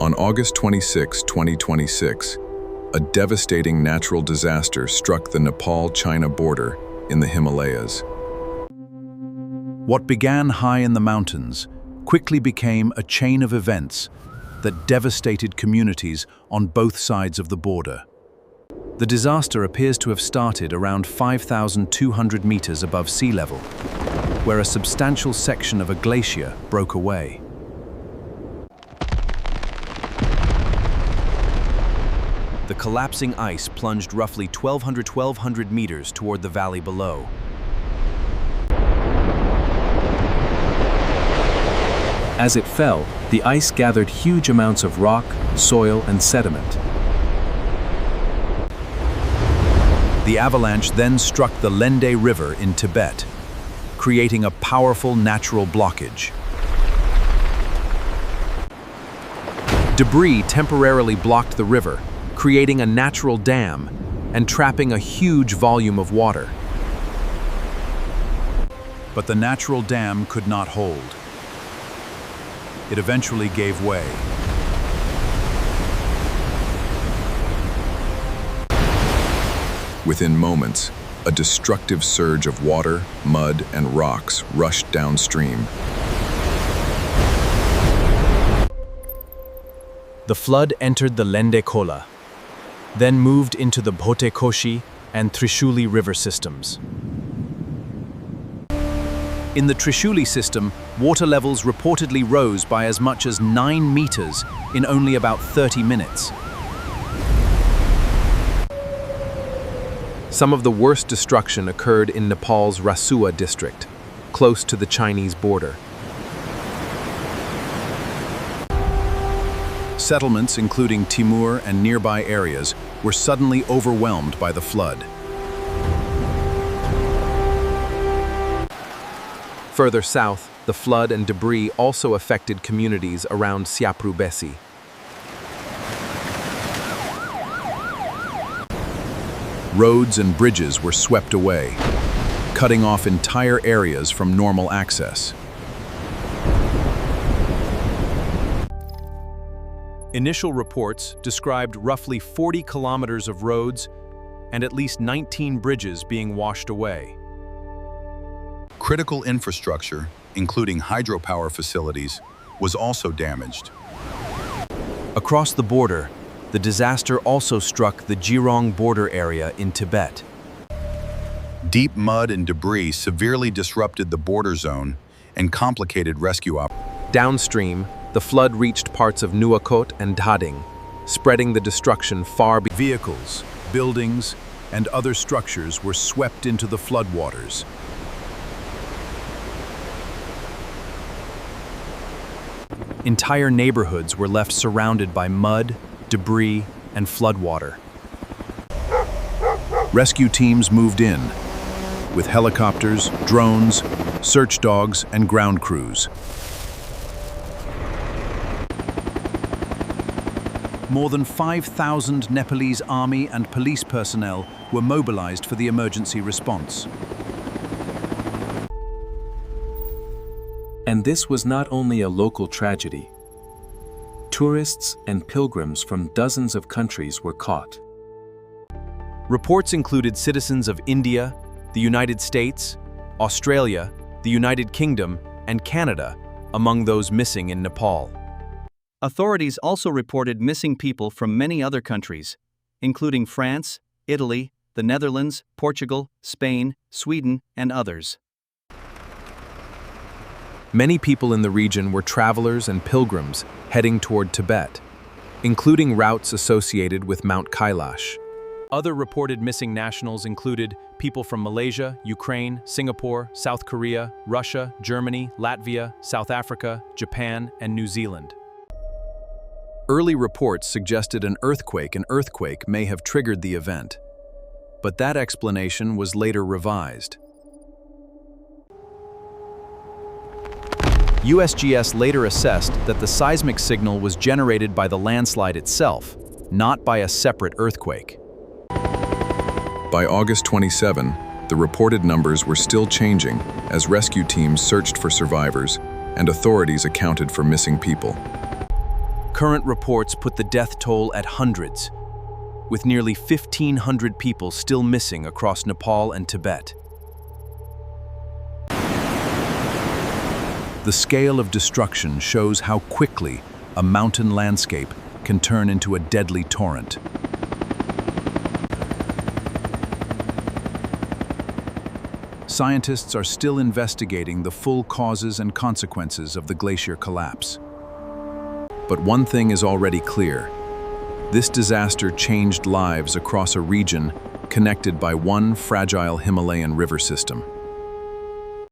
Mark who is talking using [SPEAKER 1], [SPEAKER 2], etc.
[SPEAKER 1] On August 26, 2026, a devastating natural disaster struck the Nepal-China border in the Himalayas.
[SPEAKER 2] What began high in the mountains quickly became a chain of events that devastated communities on both sides of the border. The disaster appears to have started around 5,200 meters above sea level, where a substantial section of a glacier broke away. The collapsing ice plunged roughly 1,200 meters toward the valley below. As it fell, the ice gathered huge amounts of rock, soil, and sediment. The avalanche then struck the Lhende River in Tibet, creating a powerful natural blockage. Debris temporarily blocked the river, creating a natural dam and trapping a huge volume of water. But the natural dam could not hold. It eventually gave way.
[SPEAKER 1] Within moments, a destructive surge of water, mud, and rocks rushed downstream.
[SPEAKER 2] The flood entered the Lhende Kola, then moved into the Bhote Koshi and Trishuli river systems. In the Trishuli system, water levels reportedly rose by as much as 9 meters in only about 30 minutes. Some of the worst destruction occurred in Nepal's Rasuwa district, close to the Chinese border. Settlements, including Timure and nearby areas, were suddenly overwhelmed by the flood. Further south, the flood and debris also affected communities around Syapru Besi. Roads and bridges were swept away, cutting off entire areas from normal access. Initial reports described roughly 40 kilometers of roads and at least 19 bridges being washed away.
[SPEAKER 3] Critical infrastructure, including hydropower facilities, was also damaged.
[SPEAKER 2] Across the border, the disaster also struck the Jirong border area in Tibet.
[SPEAKER 3] Deep mud and debris severely disrupted the border zone and complicated rescue operations.
[SPEAKER 2] Downstream, the flood reached parts of Nuwakot and Dhading, spreading the destruction far beyond. Vehicles, buildings, and other structures were swept into the floodwaters. Entire neighborhoods were left surrounded by mud, debris, and floodwater. Rescue teams moved in, with helicopters, drones, search dogs, and ground crews. More than 5,000 Nepalese army and police personnel were mobilized for the emergency response.
[SPEAKER 4] And this was not only a local tragedy. Tourists and pilgrims from dozens of countries were caught.
[SPEAKER 2] Reports included citizens of India, the United States, Australia, the United Kingdom, and Canada among those missing in Nepal.
[SPEAKER 5] Authorities also reported missing people from many other countries, including France, Italy, the Netherlands, Portugal, Spain, Sweden, and others.
[SPEAKER 2] Many people in the region were travelers and pilgrims heading toward Tibet, including routes associated with Mount Kailash. Other reported missing nationals included people from Malaysia, Ukraine, Singapore, South Korea, Russia, Germany, Latvia, South Africa, Japan, and New Zealand. Early reports suggested an earthquake may have triggered the event, but that explanation was later revised. USGS later assessed that the seismic signal was generated by the landslide itself, not by a separate earthquake.
[SPEAKER 1] By August 27, the reported numbers were still changing as rescue teams searched for survivors and authorities accounted for missing people.
[SPEAKER 2] Current reports put the death toll at hundreds, with nearly 1,500 people still missing across Nepal and Tibet. The scale of destruction shows how quickly a mountain landscape can turn into a deadly torrent. Scientists are still investigating the full causes and consequences of the glacier collapse. But one thing is already clear. This disaster changed lives across a region connected by one fragile Himalayan river system.